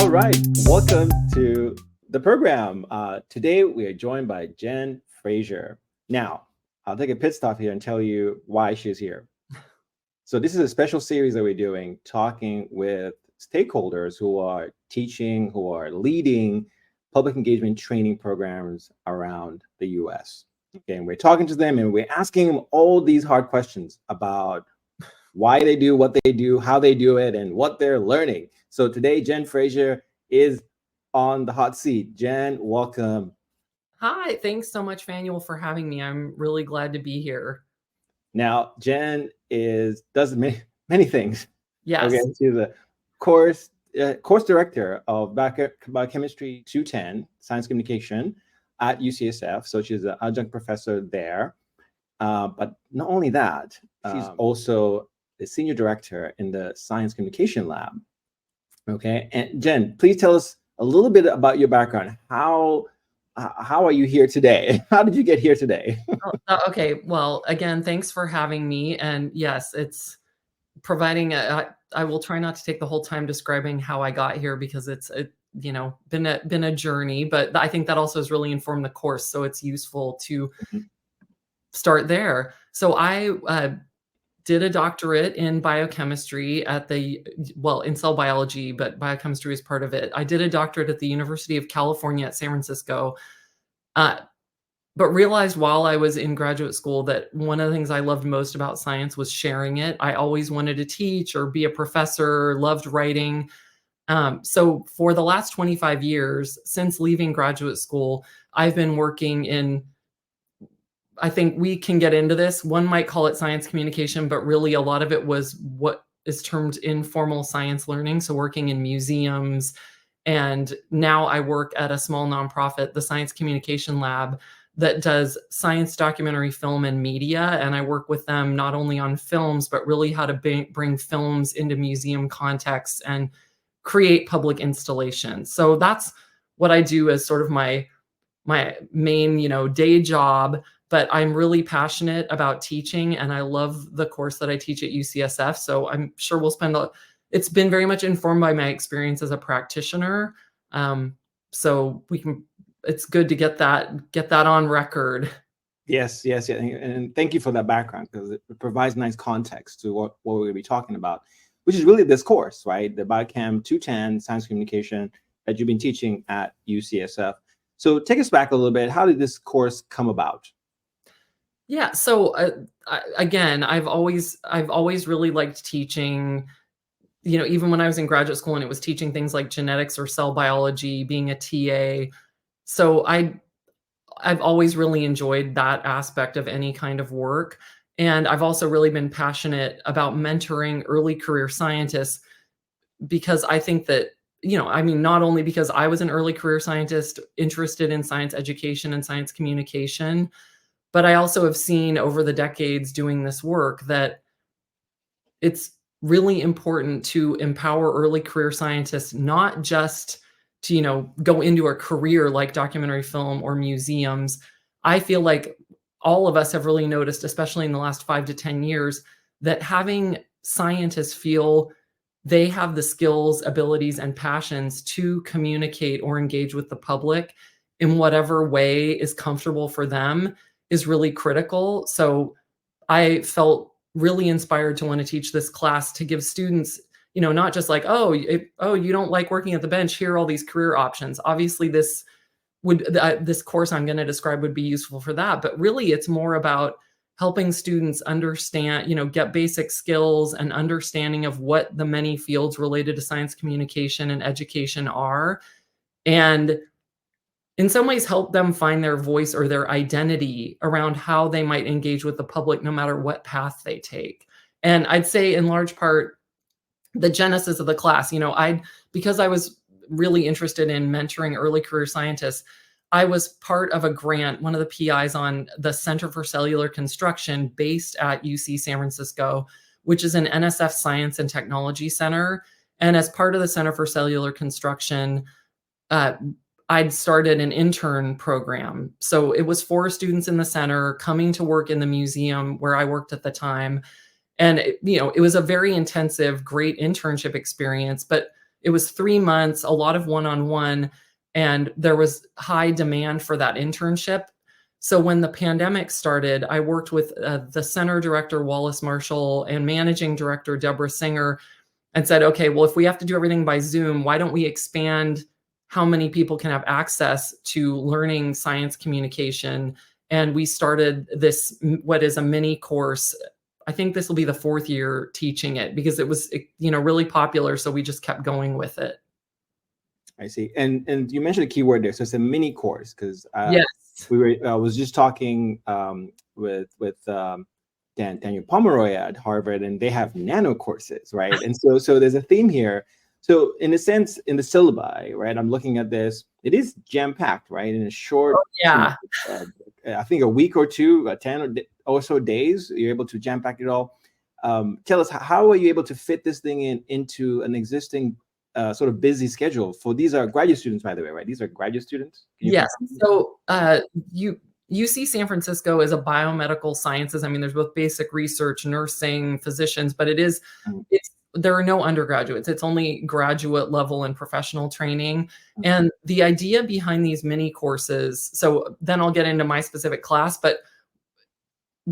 All right, welcome to the program. Today we are joined by Jen Frazier. Now, I'll take a pit stop here and tell you why she's here. So this is a special series that we're doing, talking with stakeholders who are teaching, who are leading public engagement training programs around the US. Okay, and we're talking to them and we're asking them all these hard questions about why they do what they do, how they do it, and what they're learning. So today, Jen Frazier is on the hot seat. Jen, welcome. Hi, thanks so much, Fanuel, for having me. I'm really glad to be here. Now, Jen does many things. Yes. Okay, she's a course director of Biochemistry 210, Science Communication at UCSF. So she's an adjunct professor there. But not only that, she's also the senior director in the Science Communication Lab. Okay, and Jen, please tell us a little bit about your background. How are you here today? How did you get here today? Okay, well, again, thanks for having me. And yes, it's providing I will try not to take the whole time describing how I got here because it's been a journey, but I think that also has really informed the course, so it's useful to start there. So I did a doctorate in biochemistry in cell biology, but biochemistry is part of it. I did a doctorate at the University of California at San Francisco, but realized while I was in graduate school that one of the things I loved most about science was sharing it. I always wanted to teach or be a professor, loved writing. So for the last 25 years, since leaving graduate school, I've been working in, I think we can get into this. One might call it science communication, but really a lot of it was what is termed informal science learning. So working in museums. And now I work at a small nonprofit, the Science Communication Lab, that does science documentary film and media. And I work with them not only on films, but really how to bring films into museum contexts and create public installations. So that's what I do as sort of my main, day job. But I'm really passionate about teaching and I love the course that I teach at UCSF. So I'm sure it's been very much informed by my experience as a practitioner. So it's good to get that on record. Yes. And thank you for that background because it provides nice context to what we're going to be talking about, which is really this course, right? The Biochem 210 Science Communication that you've been teaching at UCSF. So take us back a little bit. How did this course come about? Yeah. So again, I've always really liked teaching, even when I was in graduate school and it was teaching things like genetics or cell biology, being a TA. So I've always really enjoyed that aspect of any kind of work. And I've also really been passionate about mentoring early career scientists because I think that, not only because I was an early career scientist interested in science education and science communication, but I also have seen over the decades doing this work that it's really important to empower early career scientists, not just to, go into a career like documentary film or museums. I feel like all of us have really noticed, especially in the last 5 to 10 years, that having scientists feel they have the skills, abilities, and passions to communicate or engage with the public in whatever way is comfortable for them is really critical. So I felt really inspired to want to teach this class to give students, not just like, you don't like working at the bench, here are all these career options. Obviously this course I'm going to describe would be useful for that, but really it's more about helping students understand, get basic skills and understanding of what the many fields related to science communication and education are. And in some ways help them find their voice or their identity around how they might engage with the public, no matter what path they take. And I'd say in large part, the genesis of the class, because I was really interested in mentoring early career scientists, I was part of a grant, one of the PIs on the Center for Cellular Construction based at UC San Francisco, which is an NSF Science and Technology Center. And as part of the Center for Cellular Construction, I'd started an intern program. So it was for students in the center coming to work in the museum where I worked at the time. And, it was a very intensive, great internship experience. But it was 3 months, a lot of one-on-one, and there was high demand for that internship. So when the pandemic started, I worked with the center director, Wallace Marshall, and managing director, Deborah Singer, and said, okay, well, if we have to do everything by Zoom, why don't we expand how many people can have access to learning science communication? And we started this, what is a mini course. I think this will be the 4th year teaching it because it was, really popular. So we just kept going with it. I see. And you mentioned a key word there. So it's a mini course because Yes. I was just talking with Daniel Pomeroy at Harvard, and they have nano courses, right? And so there's a theme here. So in a sense, in the syllabi, right, I'm looking at this, it is jam-packed, right? In a short, Yeah. I think a week or two, 10 or so days, you're able to jam-pack it all. Tell us, how are you able to fit this thing into an existing sort of busy schedule? For these are graduate students, by the way, right? These are graduate students? Yes. So UC San Francisco is a biomedical sciences. I mean, there's both basic research, nursing, physicians, but there are no undergraduates. It's only graduate level and professional training. And the idea behind these mini courses, so then I'll get into my specific class, but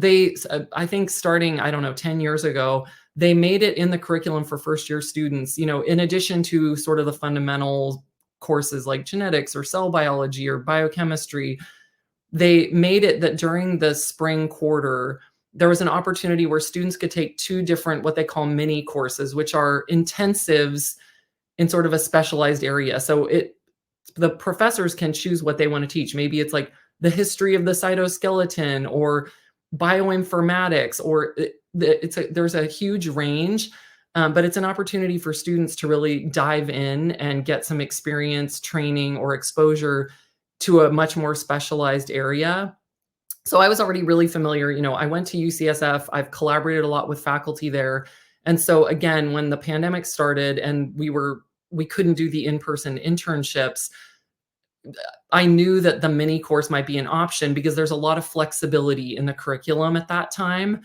I think starting, 10 years ago, they made it in the curriculum for first year students, in addition to sort of the fundamental courses like genetics or cell biology or biochemistry. They made it that during the spring quarter, there was an opportunity where students could take 2 different, what they call mini courses, which are intensives in sort of a specialized area. So the professors can choose what they want to teach. Maybe it's like the history of the cytoskeleton or bioinformatics, or there's a huge range, but it's an opportunity for students to really dive in and get some experience, training, or exposure to a much more specialized area. So I was already really familiar. I went to UCSF. I've collaborated a lot with faculty there. And so again, when the pandemic started and we couldn't do the in-person internships, I knew that the mini course might be an option because there's a lot of flexibility in the curriculum at that time.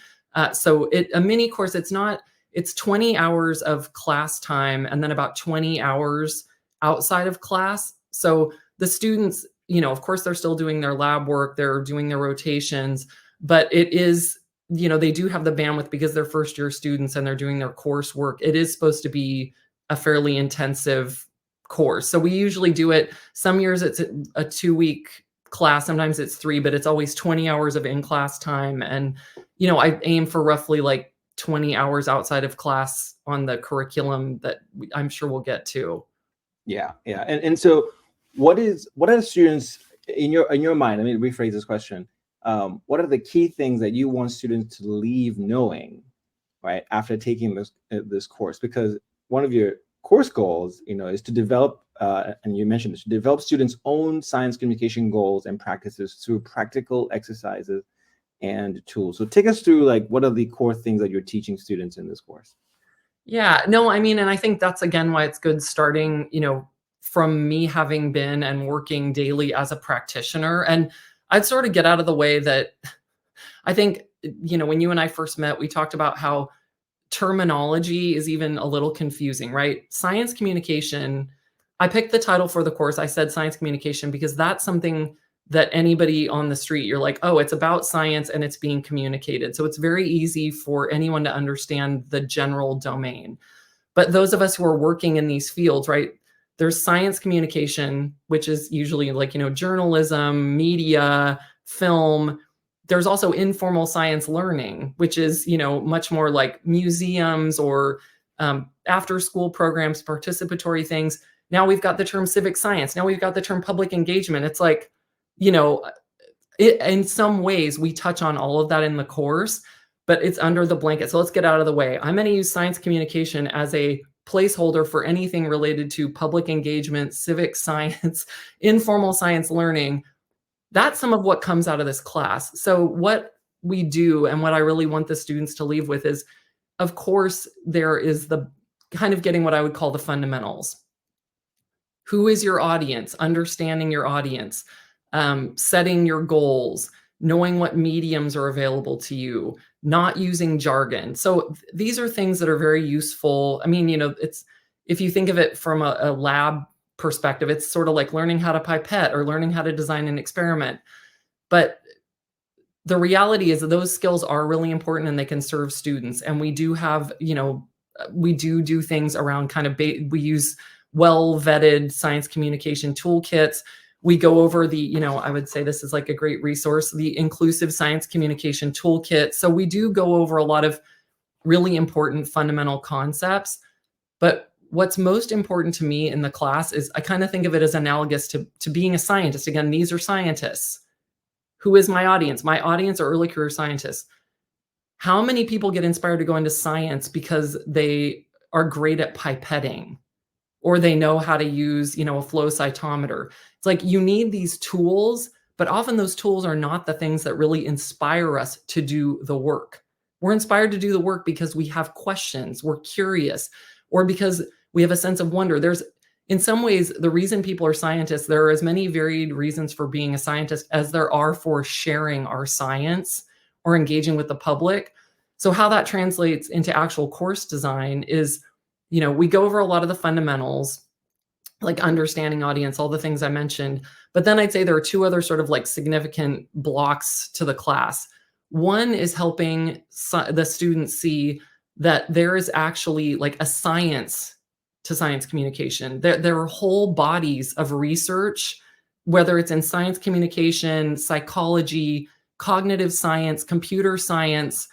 So a mini course, it's 20 hours of class time and then about 20 hours outside of class. So the students, of course, they're still doing their lab work, they're doing their rotations, but it is, they do have the bandwidth because they're first year students and they're doing their coursework. It is supposed to be a fairly intensive course. So we usually do it, some years it's a 2-week class, sometimes it's 3, but it's always 20 hours of in-class time. And, I aim for roughly like 20 hours outside of class on the curriculum that I'm sure we'll get to. Yeah. And so what are the students in your mind? Let me rephrase this question. What are the key things that you want students to leave knowing, right, after taking this course? Because one of your course goals, is to develop, and you mentioned this, to develop students' own science communication goals and practices through practical exercises and tools. So take us through, like, what are the core things that you're teaching students in this course? Yeah, no, and I think that's, again, why it's good starting, from me having been and working daily as a practitioner. And I'd sort of get out of the way that I think, when you and I first met, we talked about how terminology is even a little confusing, right? Science communication, I picked the title for the course. I said science communication because that's something that anybody on the street, you're like, oh, it's about science and it's being communicated. So it's very easy for anyone to understand the general domain. But those of us who are working in these fields, right? There's science communication, which is usually like, journalism, media, film. There's also informal science learning, which is, much more like museums or after school programs, participatory things. Now we've got the term civic science. Now we've got the term public engagement. It's like, in some ways we touch on all of that in the course, but it's under the blanket. So let's get out of the way. I'm going to use science communication as a placeholder for anything related to public engagement, civic science, informal science learning. That's some of what comes out of this class. So what we do and what I really want the students to leave with is, of course, there is the kind of getting what I would call the fundamentals. Who is your audience? Understanding your audience, setting your goals, knowing what mediums are available to you, not using jargon. So these are things that are very useful. I mean, if you think of it from a lab perspective, it's sort of like learning how to pipette or learning how to design an experiment. But the reality is that those skills are really important and they can serve students. And we do have, we do things around kind of, we use well-vetted science communication toolkits. We go over the, I would say this is like a great resource, the Inclusive Science Communication Toolkit. So we do go over a lot of really important fundamental concepts. But what's most important to me in the class is I kind of think of it as analogous to being a scientist. Again, these are scientists. Who is my audience? My audience are early career scientists. How many people get inspired to go into science because they are great at pipetting or they know how to use, a flow cytometer? It's like you need these tools, but often those tools are not the things that really inspire us to do the work. We're inspired to do the work because we have questions, we're curious, or because we have a sense of wonder. In some ways, the reason people are scientists, there are as many varied reasons for being a scientist as there are for sharing our science or engaging with the public. So how that translates into actual course design is, we go over a lot of the fundamentals, like understanding audience, all the things I mentioned. But then I'd say there are two other sort of like significant blocks to the class. One is helping the students see that there is actually like a science to science communication. There are whole bodies of research, whether it's in science communication, psychology, cognitive science, computer science,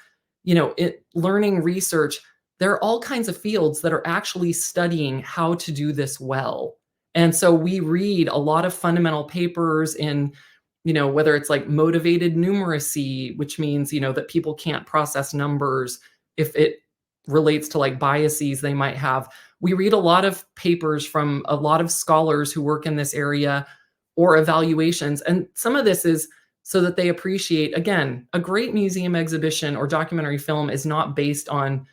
learning research. There are all kinds of fields that are actually studying how to do this well. And so we read a lot of fundamental papers in, whether it's like motivated numeracy, which means, that people can't process numbers if it relates to like biases they might have. We read a lot of papers from a lot of scholars who work in this area or evaluations. And some of this is so that they appreciate, again, a great museum exhibition or documentary film is not based on,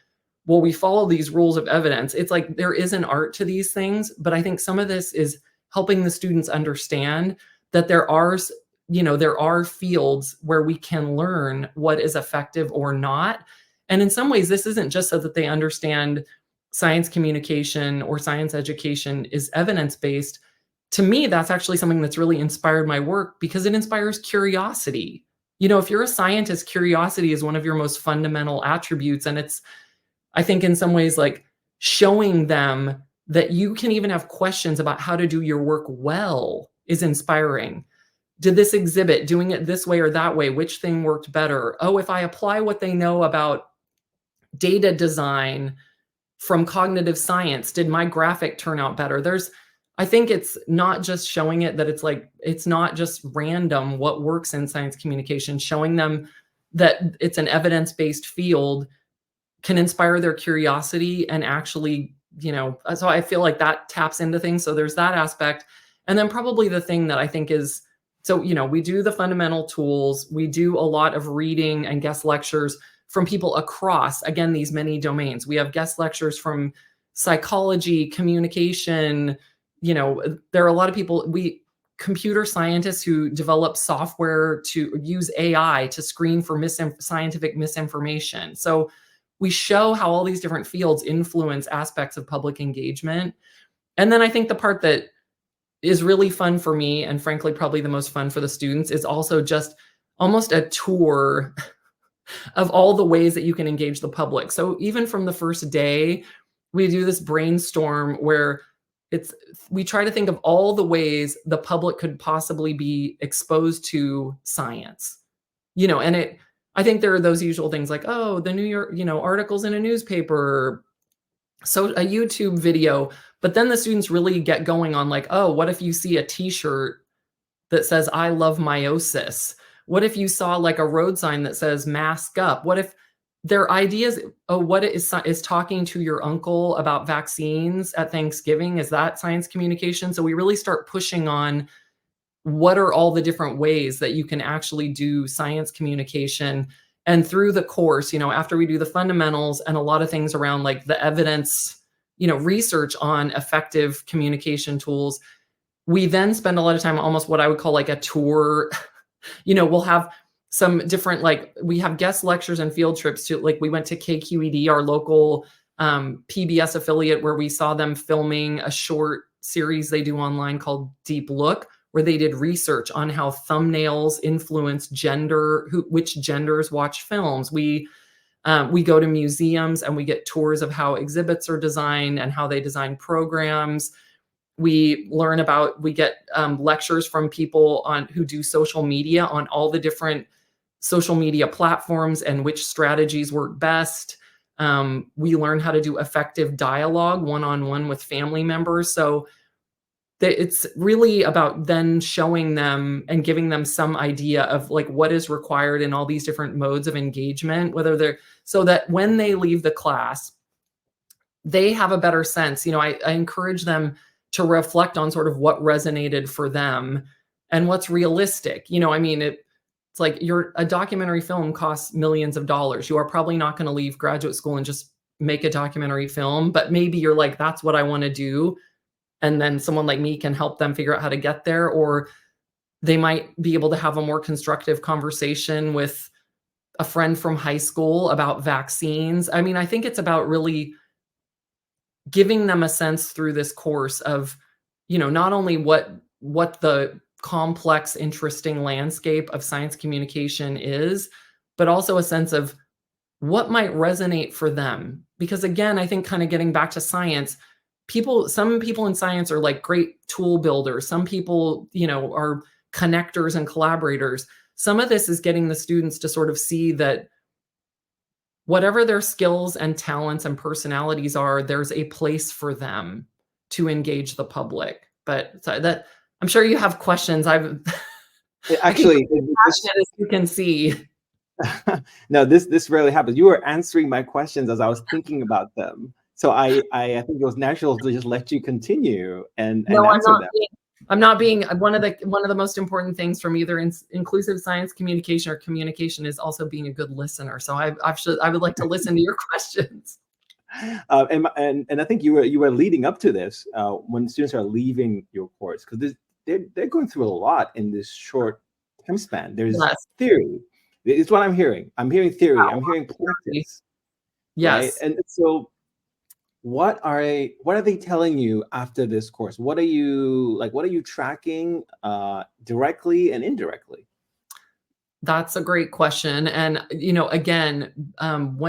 well, we follow these rules of evidence. It's like there is an art to these things, but I think some of this is helping the students understand that there are fields where we can learn what is effective or not. And in some ways, this isn't just so that they understand science communication or science education is evidence-based. To me, that's actually something that's really inspired my work because it inspires curiosity. If you're a scientist, curiosity is one of your most fundamental attributes. And it's, I think in some ways, like showing them that you can even have questions about how to do your work well is inspiring. Did this exhibit, doing it this way or that way, which thing worked better? Oh, if I apply what they know about data design from cognitive science, did my graphic turn out better? I think it's not just showing it that it's not just random what works in science communication, showing them that it's an evidence-based field can inspire their curiosity and actually, so I feel like that taps into things. So there's that aspect. And then probably the thing that I think is, so, we do the fundamental tools, we do a lot of reading and guest lectures from people across, again, these many domains. We have guest lectures from psychology, communication, there are a lot of people, computer scientists who develop software to use AI to screen for scientific misinformation. So we show how all these different fields influence aspects of public engagement. And then I think the part that is really fun for me, and frankly, probably the most fun for the students, is also just almost a tour of all the ways that you can engage the public. So even from the first day, we do this brainstorm where we try to think of all the ways the public could possibly be exposed to science, and I think there are those usual things like, oh, the New York, articles in a newspaper, so a YouTube video, but then the students really get going on like, oh, what if you see a t-shirt that says, I love meiosis? What if you saw like a road sign that says mask up? What if their ideas, what it is talking to your uncle about vaccines at Thanksgiving? Is that science communication? So we really start pushing on what are all the different ways that you can actually do science communication. And through the course, after we do the fundamentals and a lot of things around like the evidence, research on effective communication tools, we then spend a lot of time almost what I would call like a tour. We'll have some different, like we have guest lectures and field trips to, like we went to KQED, our local PBS affiliate where we saw them filming a short series they do online called Deep Look, where they did research on how thumbnails influence gender, which genders watch films. We go to museums and we get tours of how exhibits are designed and how they design programs. We get lectures from people who do social media on all the different social media platforms and which strategies work best. We learn how to do effective dialogue one-on-one with family members. So it's really about then showing them and giving them some idea of like what is required in all these different modes of engagement, so that when they leave the class, they have a better sense. I encourage them to reflect on sort of what resonated for them and what's realistic. It's like a documentary film costs millions of dollars. You are probably not going to leave graduate school and just make a documentary film, but maybe you're like, that's what I want to do. And then someone like me can help them figure out how to get there, or they might be able to have a more constructive conversation with a friend from high school about vaccines. I think it's about really giving them a sense through this course of, not only what the complex, interesting landscape of science communication is, but also a sense of what might resonate for them. Because again, I think kind of getting back to science, some people in science are like great tool builders. Some people, are connectors and collaborators. Some of this is getting the students to sort of see that whatever their skills and talents and personalities are, there's a place for them to engage the public. But I'm sure you have questions. Actually, as you can see. No, this rarely happens. You were answering my questions as I was thinking about them. So I think it was natural to just let you continue and answer them. I'm not being one of the most important things from either inclusive science communication or communication is also being a good listener. So I would like to listen to your questions. And I think you were leading up to this when students are leaving your course, because they're going through a lot in this short time span. There's theory. It's what I'm hearing. I'm hearing theory. I'm hearing practice. Yes. Right? And so what are they telling you after this course? What are you tracking directly and indirectly? That's a great question. And, again, I'm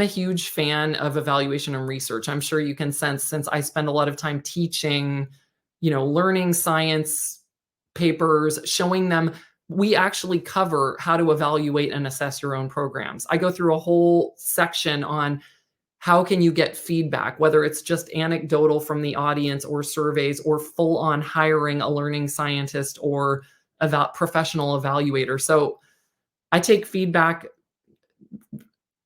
a huge fan of evaluation and research. I'm sure you can sense, since I spend a lot of time teaching, learning science papers, showing them. We actually cover how to evaluate and assess your own programs. I go through a whole section on how can you get feedback, whether it's just anecdotal from the audience or surveys, or full on hiring a learning scientist or professional evaluator. So I take feedback.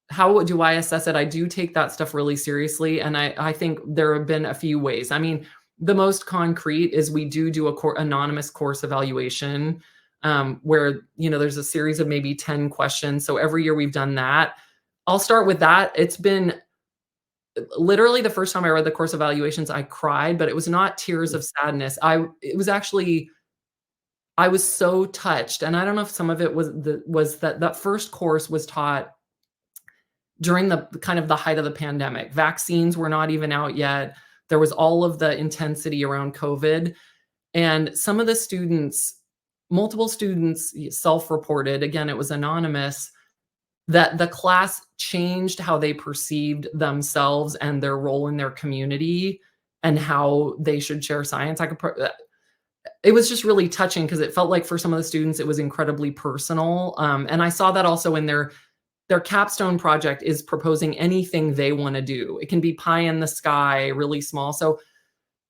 How do I assess it? I do take that stuff really seriously. And I think there have been a few ways. The most concrete is we do a anonymous course evaluation where, there's a series of maybe 10 questions. So every year we've done that. I'll start with that. It's been literally the first time I read the course evaluations, I cried, but it was not tears of sadness. I was so touched. And I don't know if some of it was that first course was taught during the kind of the height of the pandemic. Vaccines were not even out yet. There was all of the intensity around COVID. And some of the students, multiple students self-reported, again, it was anonymous, that the class changed how they perceived themselves and their role in their community and how they should share science. It was just really touching because it felt like for some of the students, it was incredibly personal. And I saw that also in their capstone project is proposing anything they want to do. It can be pie in the sky, really small. So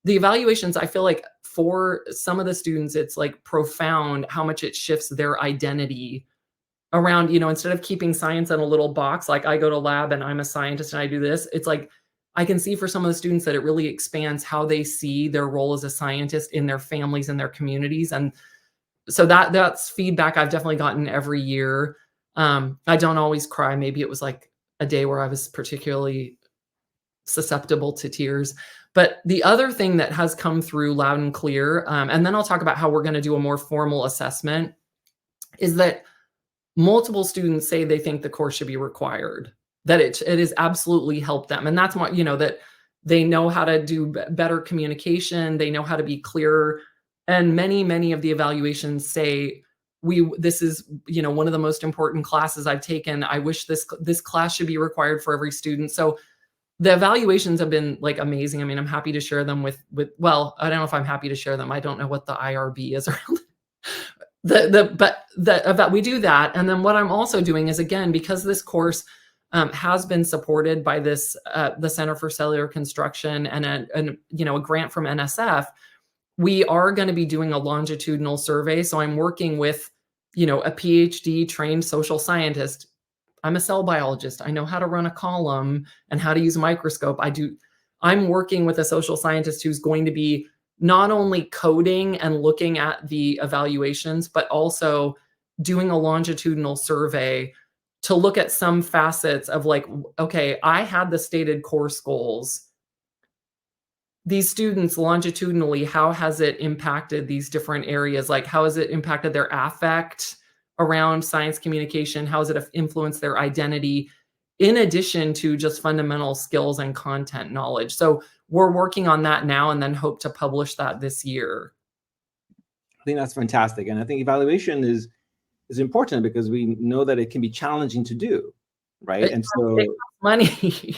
the evaluations, I feel like for some of the students, it's like profound how much it shifts their identity around, instead of keeping science in a little box, like I go to lab and I'm a scientist and I do this. It's like, I can see for some of the students that it really expands how they see their role as a scientist in their families and their communities. And so that's feedback I've definitely gotten every year. I don't always cry. Maybe it was like a day where I was particularly susceptible to tears. But the other thing that has come through loud and clear, and then I'll talk about how we're going to do a more formal assessment, is that multiple students say they think the course should be required. that it has absolutely helped them. And that's what, that they know how to do better communication. They know how to be clearer. And many of the evaluations say, this is, one of the most important classes I've taken. I wish this class should be required for every student. So the evaluations have been like amazing. I mean, I'm happy to share them with, well, I don't know if I'm happy to share them. I don't know what the IRB is around but we do that. And then what I'm also doing is, again, because this course has been supported by this, the Center for Cellular Construction and a grant from NSF, we are going to be doing a longitudinal survey. So I'm working with, a PhD trained social scientist. I'm a cell biologist. I know how to run a column and how to use a microscope. I'm working with a social scientist who's going to be not only coding and looking at the evaluations, but also doing a longitudinal survey to look at some facets of like, okay, I had the stated course goals. These students longitudinally, how has it impacted these different areas? Like, how has it impacted their affect around science communication? How has it influenced their identity, in addition to just fundamental skills and content knowledge? So we're working on that now, and then hope to publish that this year. I think that's fantastic. And I think evaluation is important because we know that it can be challenging to do, right? And so it costs money.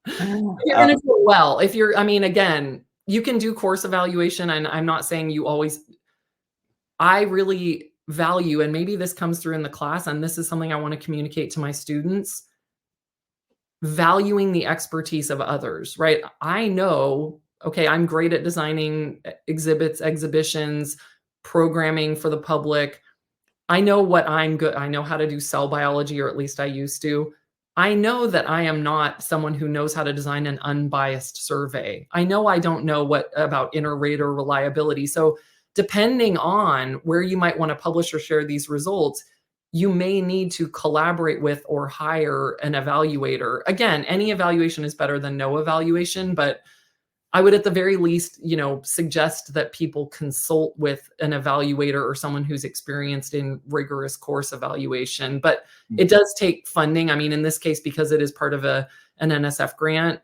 You're going to do it well. Again, you can do course evaluation, and I'm not saying you always. I really value, and maybe this comes through in the class, and this is something I want to communicate to my students, valuing the expertise of others, right? I know, okay, I'm great at designing exhibits, exhibitions, programming for the public. I know what I'm good. I know how to do cell biology, or at least I used to. I know that I am not someone who knows how to design an unbiased survey. I know I don't know about inter-rater reliability. So depending on where you might want to publish or share these results, you may need to collaborate with or hire an evaluator. Again, any evaluation is better than no evaluation, but I would at the very least, suggest that people consult with an evaluator or someone who's experienced in rigorous course evaluation. But it does take funding. I mean, in this case, because it is part of an NSF grant,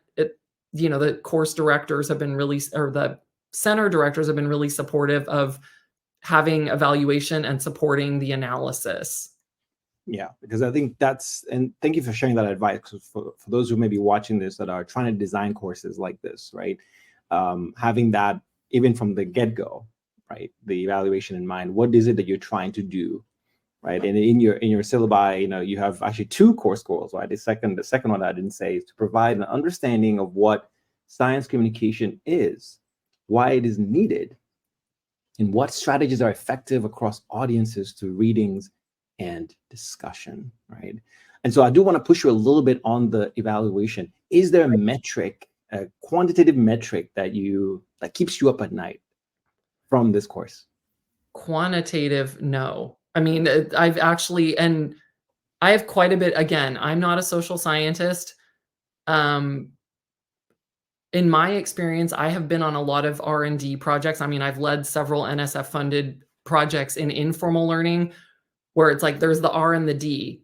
the course directors have been really, or the center directors have been really supportive of having evaluation and supporting the analysis. Yeah, because I think and thank you for sharing that advice. For those who may be watching this that are trying to design courses like this, right? Having that even from the get-go, right? The evaluation in mind. What is it that you're trying to do, right? And in your syllabi, you have actually 2 course goals, right? The second one I didn't say is to provide an understanding of what science communication is, why it is needed, and what strategies are effective across audiences through readings and discussion, right? And so I do want to push you a little bit on the evaluation. Is there a metric, a quantitative metric that keeps you up at night from this course? Quantitative, no. I mean, I've actually, and I have quite a bit, again, I'm not a social scientist. In my experience, I have been on a lot of R&D projects. I mean, I've led several NSF funded projects in informal learning where it's like there's the R and the D.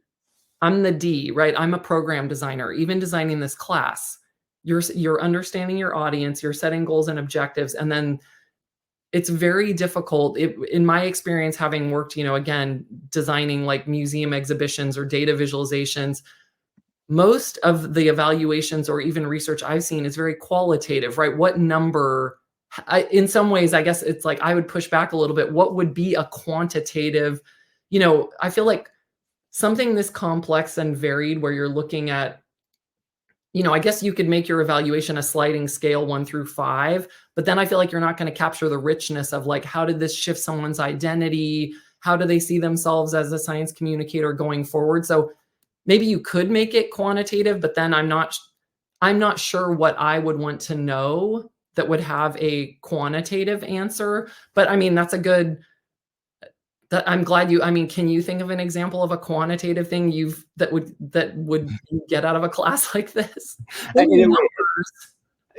I'm the D, right? I'm a program designer. Even designing this class, you're understanding your audience, you're setting goals and objectives, and then it's very difficult. In my experience, having worked, again, designing like museum exhibitions or data visualizations, most of the evaluations or even research I've seen is very qualitative, right? What number, in some ways, I guess it's like I would push back a little bit. What would be a quantitative, I feel like something this complex and varied where you're looking at, I guess you could make your evaluation a sliding scale 1 through 5, but then I feel like you're not going to capture the richness of like, how did this shift someone's identity? How do they see themselves as a science communicator going forward? So maybe you could make it quantitative, but then I'm not sure what I would want to know that would have a quantitative answer. But I mean, that's a good, I'm glad can you think of an example of a quantitative thing that would get out of a class like this?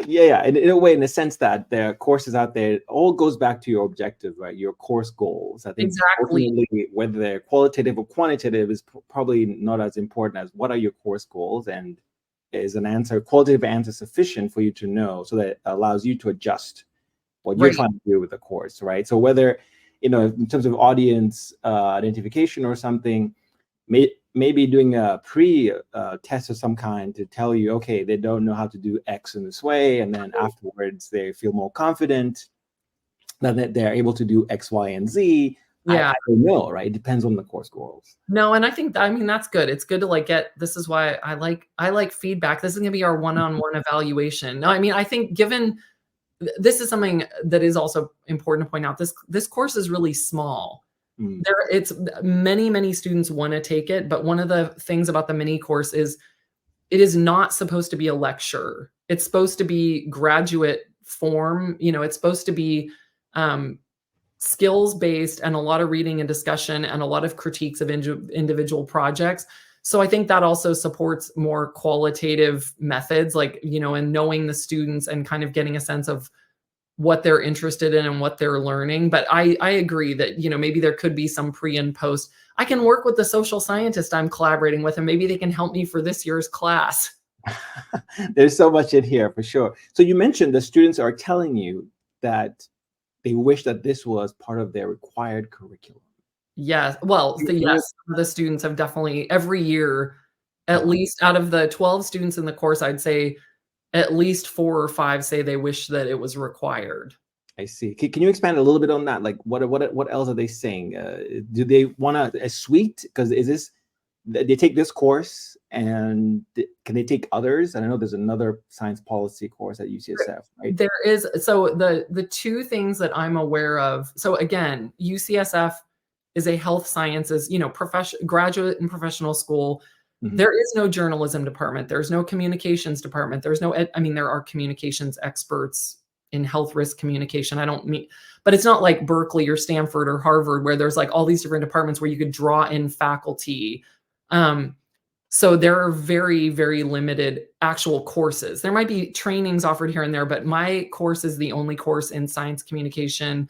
Yeah, in a way, in the sense that there are courses out there, it all goes back to your objective, right? Your course goals. I think Exactly. ultimately, whether they're qualitative or quantitative is probably not as important as what are your course goals, and is an answer, qualitative answer, sufficient for you to know, so that it allows you to adjust what you're Right. trying to do with the course, right? So whether, in terms of audience identification or something, maybe doing a test of some kind to tell you, okay, they don't know how to do X in this way, and then afterwards they feel more confident that they're able to do X, Y, and Z. Yeah. I don't know, right? It depends on the course goals. No, and I mean, that's good. It's good to like this is why I like feedback. This is gonna be our one-on-one evaluation. No, I mean, I think given this is something that is also important to point out. This course is really small. It's many students want to take it, but one of the things about the mini course is it is not supposed to be a lecture. It's supposed to be graduate form. It's supposed to be skills based and a lot of reading and discussion and a lot of critiques of individual projects. So I think that also supports more qualitative methods, like, and knowing the students and kind of getting a sense of what they're interested in and what they're learning. But I agree that, maybe there could be some pre and post. I can work with the social scientist I'm collaborating with, and maybe they can help me for this year's class. There's so much in here for sure. So you mentioned the students are telling you that they wish that this was part of their required curriculum. Yes. Well, yes, the students have definitely every year, at least out of the 12 students in the course, I'd say at least 4 or 5 say they wish that it was required. I see. Can you expand a little bit on that? Like, what else are they saying? Do they want a suite? Because they take this course, and can they take others? And I know there's another science policy course at UCSF, right? There is. So the two things that I'm aware of. So again, UCSF is a health sciences, graduate and professional school. There is no journalism department. There's no communications department. There's no, there are communications experts in health risk communication. But it's not like Berkeley or Stanford or Harvard, where there's like all these different departments where you could draw in faculty. So there are very, very limited actual courses. There might be trainings offered here and there, but my course is the only course in science communication.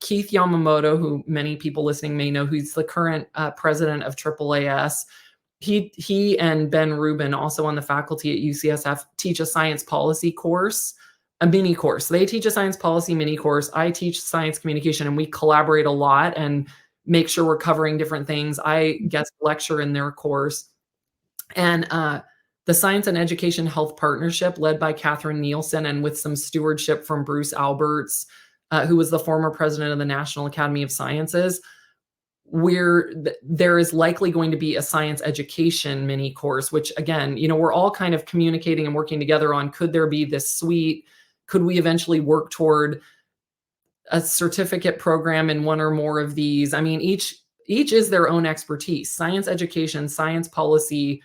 Keith Yamamoto, who many people listening may know, who's the current president of AAAS, he and Ben Rubin, also on the faculty at UCSF, teach a science policy course, a mini course. They teach a science policy mini course. I teach science communication, and we collaborate a lot and make sure we're covering different things. I guest lecture in their course. And the Science and Education Health Partnership, led by Catherine Nielsen and with some stewardship from Bruce Alberts, who was the former president of the National Academy of Sciences, where there is likely going to be a science education mini course, which again, we're all kind of communicating and working together on, could there be this suite? Could we eventually work toward a certificate program in one or more of these? I mean, each is their own expertise. Science education, science policy,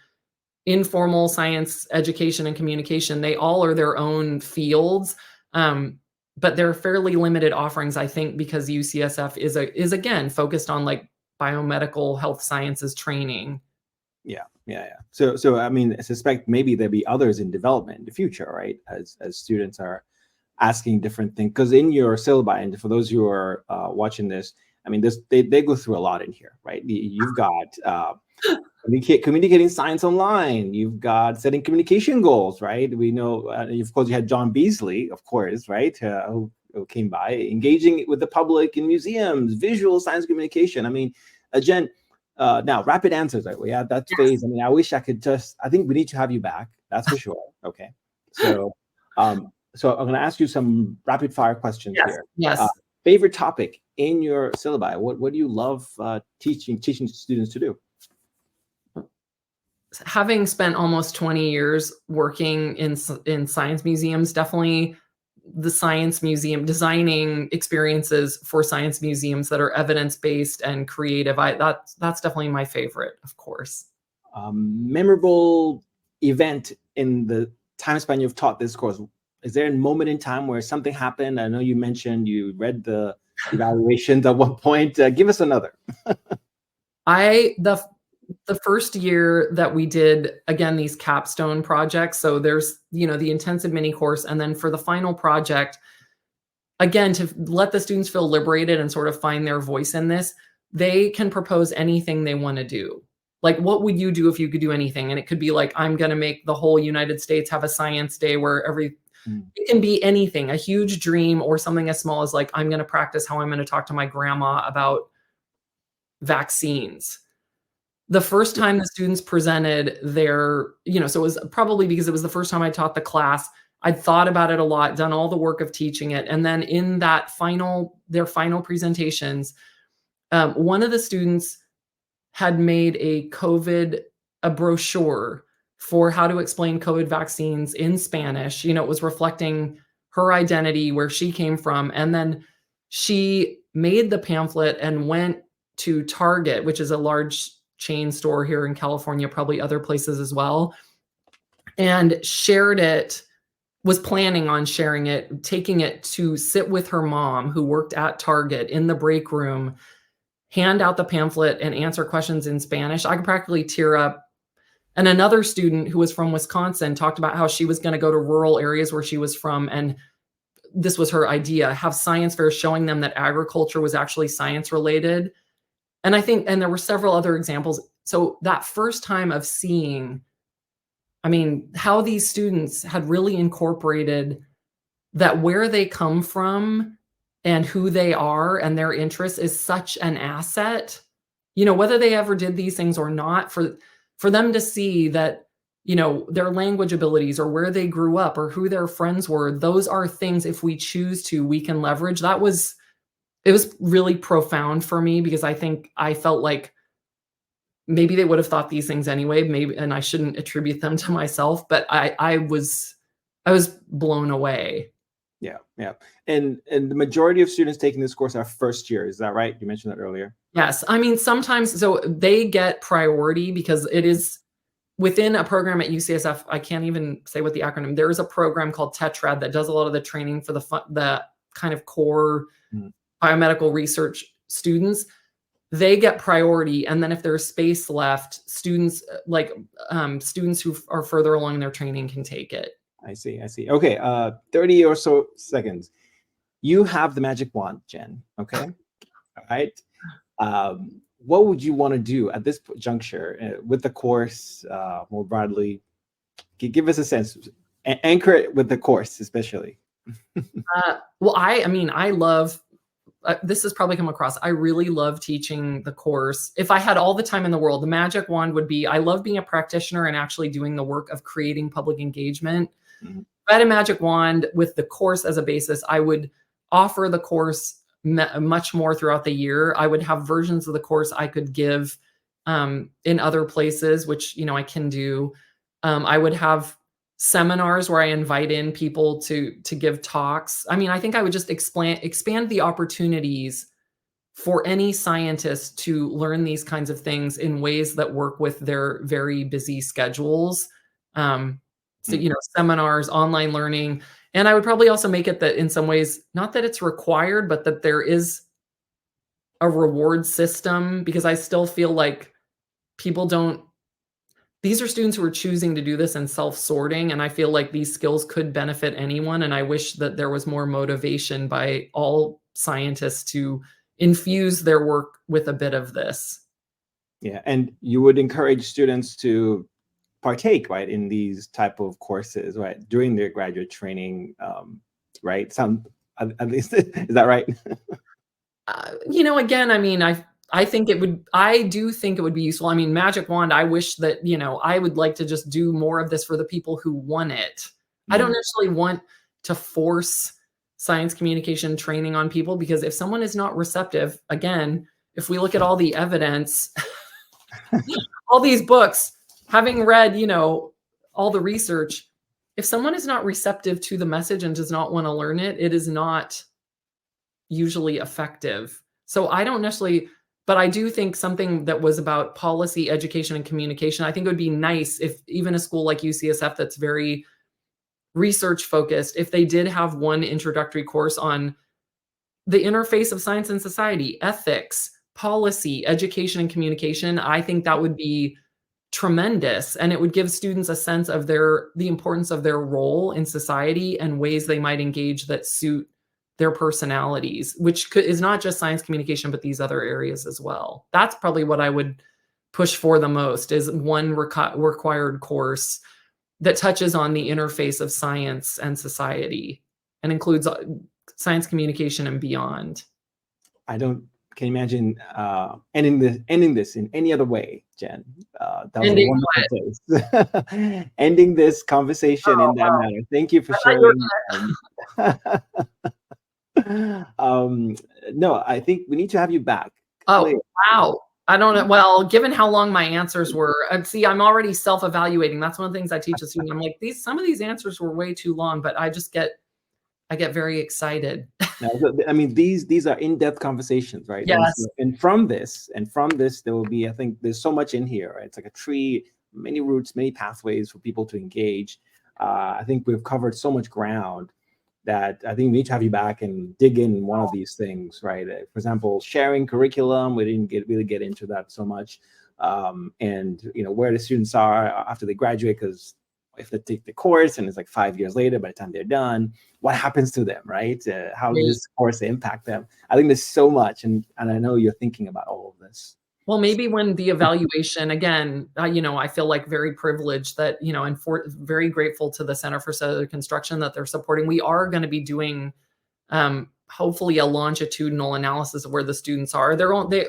informal science education and communication, they all are their own fields. But they're fairly limited offerings, I think, because UCSF is again focused on like biomedical health sciences training. Yeah. So I suspect maybe there'll be others in development in the future, right? As students are asking different things, because in your syllabi, and for those who are watching this, they go through a lot in here, right? You've got communicating science online. You've got setting communication goals, right? We know, of course, you had John Beasley, of course, right? Who came by, engaging with the public in museums, visual science communication. Jen, now rapid answers, right? We have that phase. I wish I think we need to have you back. That's for sure. Okay. So, I'm going to ask you some rapid fire questions here. Yes. Favorite topic in your syllabi? What do you love teaching students to do? Having spent almost 20 years working in science museums, definitely the science museum, designing experiences for science museums that are evidence-based and creative. That's definitely my favorite, of course. Memorable event in the time span you've taught this course. Is there a moment in time where something happened? I know you mentioned you read the evaluations at one point. Give us another. the first year that we did, again, these capstone projects, so there's, the intensive mini course, and then for the final project, again, to let the students feel liberated and sort of find their voice in this, they can propose anything they wanna do. Like, what would you do if you could do anything? And it could be like, I'm gonna make the whole United States have a science day where Mm. it can be anything, a huge dream or something as small as like, I'm gonna practice how I'm gonna talk to my grandma about vaccines. The first time the students presented their, so it was probably because it was the first time I taught the class. I'd thought about it a lot, done all the work of teaching it. And then in their final presentations, one of the students had made a brochure for how to explain COVID vaccines in Spanish. It was reflecting her identity, where she came from. And then she made the pamphlet and went to Target, which is a large chain store here in California, probably other places as well, and was planning on sharing it, taking it to sit with her mom, who worked at Target, in the break room, hand out the pamphlet and answer questions in Spanish. I could practically tear up. And another student who was from Wisconsin talked about how she was going to go to rural areas where she was from, and this was her idea, have science fairs showing them that agriculture was actually science related. And there were several other examples. So that first time of seeing, how these students had really incorporated that where they come from and who they are and their interests is such an asset, whether they ever did these things or not, for them to see that, their language abilities or where they grew up or who their friends were, those are things, if we choose to, we can leverage. It was really profound for me, because I felt like maybe they would have thought these things anyway, maybe, and I shouldn't attribute them to myself, but I was blown away. Yeah, yeah. And the majority of students taking this course are first year. Is that right? You mentioned that earlier. Yes. Sometimes, so they get priority because it is within a program at UCSF. I can't even say what the acronym. There is a program called Tetrad that does a lot of the training for the kind of core biomedical research students. They get priority, and then if there's space left, students who are further along in their training can take it. I see. Okay, 30 or so seconds. You have the magic wand, Jen. Okay, all right. What would you want to do at this juncture with the course more broadly? Give us a sense. Anchor it with the course, especially. Well, I love. This has probably come across. I really love teaching the course. If I had all the time in the world, the magic wand would be, I love being a practitioner and actually doing the work of creating public engagement. Mm-hmm. If I had a magic wand with the course as a basis, I would offer the course much more throughout the year. I would have versions of the course I could give in other places, which, I can do. I would have seminars where I invite in people to give talks. I think I would just expand the opportunities for any scientist to learn these kinds of things in ways that work with their very busy schedules. Seminars, online learning. And I would probably also make it that in some ways, not that it's required, but that there is a reward system, because I still feel like these are students who are choosing to do this and self-sorting, and I feel like these skills could benefit anyone, and I wish that there was more motivation by all scientists to infuse their work with a bit of this. Yeah, and you would encourage students to partake, right, in these type of courses, right, during their graduate training, right? At least, is that right? Again, I do think it would be useful. Magic wand, I wish that, I would like to just do more of this for the people who want it. I don't necessarily want to force science communication training on people, because if someone is not receptive, again, if we look at all the evidence, all these books, having read, all the research, if someone is not receptive to the message and does not want to learn it, it is not usually effective. So I don't necessarily, but I do think something that was about policy, education, and communication, I think it would be nice if even a school like UCSF that's very research focused, if they did have one introductory course on the interface of science and society, ethics, policy, education, and communication, I think that would be tremendous. And it would give students a sense of the importance of their role in society and ways they might engage that suit their personalities, which is not just science communication, but these other areas as well. That's probably what I would push for the most, is one required course that touches on the interface of science and society and includes science communication and beyond. I can imagine ending this in any other way, Jen. That was a wonderful place. Ending this conversation in that manner. Thank you for sharing. No, I think we need to have you back. Oh, wow. I don't know. Well, given how long my answers were, and see, I'm already self-evaluating. That's one of the things I teach a student. I'm like, some of these answers were way too long, but I get very excited. I mean, these are in-depth conversations, right? Yes. And from this, there will be, I think there's so much in here, right? It's like a tree, many roots, many pathways for people to engage. I think we've covered so much ground that I think we need to have you back and dig in one of these things, right? For example, sharing curriculum, we didn't really get into that so much. And, where the students are after they graduate, because if they take the course and it's like 5 years later, by the time they're done, what happens to them, right? How does this course impact them? I think there's so much, and I know you're thinking about all of this. Well, maybe when the evaluation, again, I feel like very privileged that, and very grateful to the Center for Cellular Construction that they're supporting. We are going to be doing, hopefully, a longitudinal analysis of where the students are.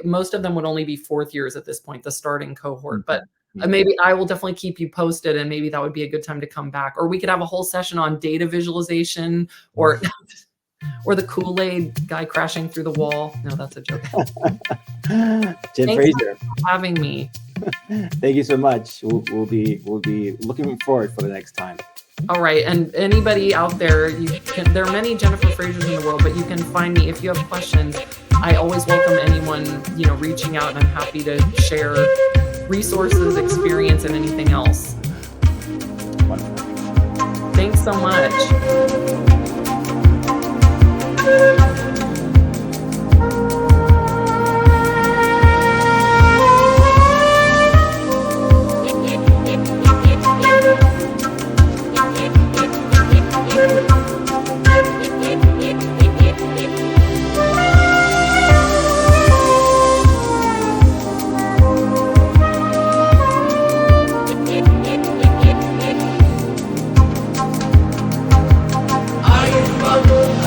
Most of them would only be fourth years at this point, the starting cohort. But maybe I will definitely keep you posted, and maybe that would be a good time to come back. Or we could have a whole session on data visualization, or the Kool-Aid guy crashing through the wall. No, that's a joke. Jen Frazier, for having me. Thank you so much. We'll be looking forward for the next time. All right, and anybody out there, there are many Jennifer Fraziers in the world, but you can find me if you have questions. I always welcome anyone reaching out, and I'm happy to share resources, experience, and anything else. Wonderful. Thanks so much.